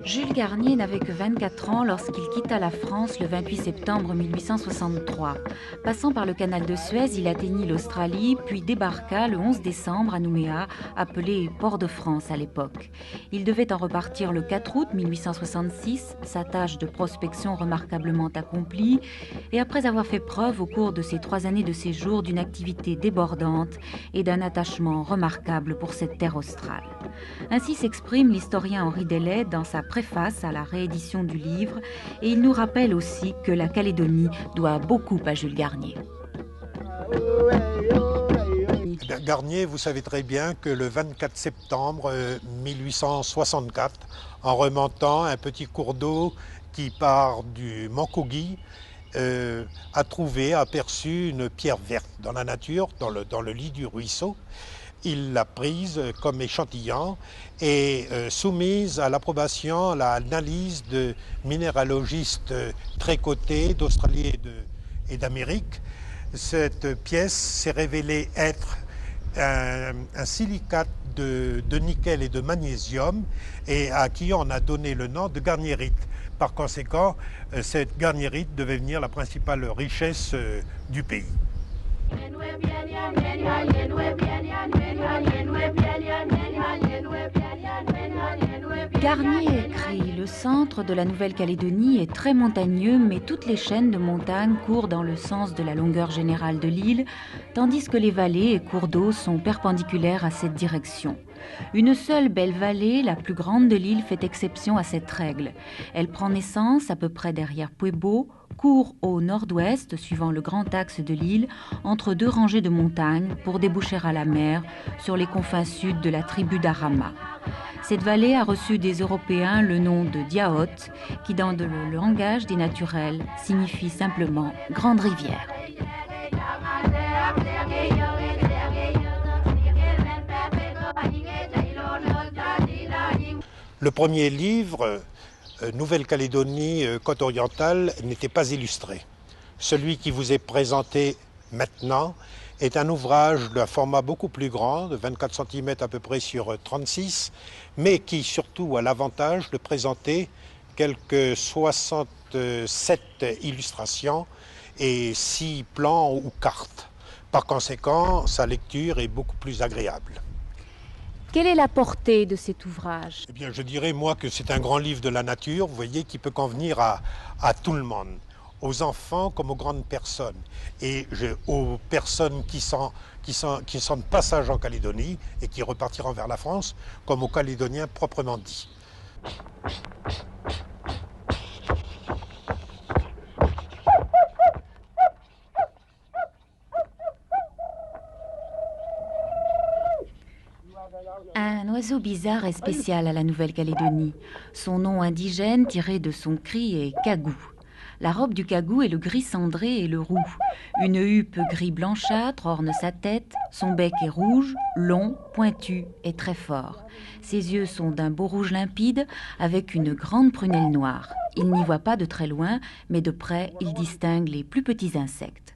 Jules Garnier n'avait que 24 ans lorsqu'il quitta la France le 28 septembre 1863. Passant par le canal de Suez, il atteignit l'Australie, puis débarqua le 11 décembre à Nouméa, appelé Port-de-France à l'époque. Il devait en repartir le 4 août 1866, sa tâche de prospection remarquablement accomplie, et après avoir fait preuve au cours de ses 3 années de séjour d'une activité débordante et d'un attachement remarquable pour cette terre australe. Ainsi s'exprime l'historien Henri Dellet dans sa préface à la réédition du livre, et il nous rappelle aussi que la Calédonie doit beaucoup à Jules Garnier. Garnier, vous savez très bien que le 24 septembre 1864, en remontant un petit cours d'eau qui part du Mancogui, a aperçu une pierre verte dans la nature, dans le lit du ruisseau. Il l'a prise comme échantillon et soumise à l'approbation, à l'analyse de minéralogistes très cotés d'Australie et d'Amérique. Cette pièce s'est révélée être un silicate de nickel et de magnésium et à qui on a donné le nom de garnierite. Par conséquent, cette garnierite devait devenir la principale richesse du pays. Garnier écrit « Le centre de la Nouvelle-Calédonie est très montagneux, mais toutes les chaînes de montagnes courent dans le sens de la longueur générale de l'île, tandis que les vallées et cours d'eau sont perpendiculaires à cette direction. Une seule belle vallée, la plus grande de l'île, fait exception à cette règle. Elle prend naissance à peu près derrière Puebo, court au nord-ouest, suivant le grand axe de l'île, entre deux rangées de montagnes pour déboucher à la mer sur les confins sud de la tribu d'Arama. Cette vallée a reçu des Européens le nom de Diaot, qui dans le langage des naturels signifie simplement « grande rivière ». Le premier livre, Nouvelle-Calédonie, côte orientale, n'était pas illustré. Celui qui vous est présenté maintenant est un ouvrage d'un format beaucoup plus grand, de 24 cm à peu près sur 36, mais qui surtout a l'avantage de présenter quelques 67 illustrations et 6 plans ou cartes. Par conséquent, sa lecture est beaucoup plus agréable. Quelle est la portée de cet ouvrage ? Eh bien, je dirais, moi, que c'est un grand livre de la nature, vous voyez, qui peut convenir à tout le monde, aux enfants comme aux grandes personnes, et aux personnes qui sont de passage en Calédonie et qui repartiront vers la France, comme aux Calédoniens proprement dit. Un oiseau bizarre et spécial à la Nouvelle-Calédonie. Son nom indigène tiré de son cri est cagou. La robe du cagou est le gris cendré et le roux. Une huppe gris blanchâtre orne sa tête, son bec est rouge, long, pointu et très fort. Ses yeux sont d'un beau rouge limpide avec une grande prunelle noire. Il n'y voit pas de très loin, mais de près, il distingue les plus petits insectes.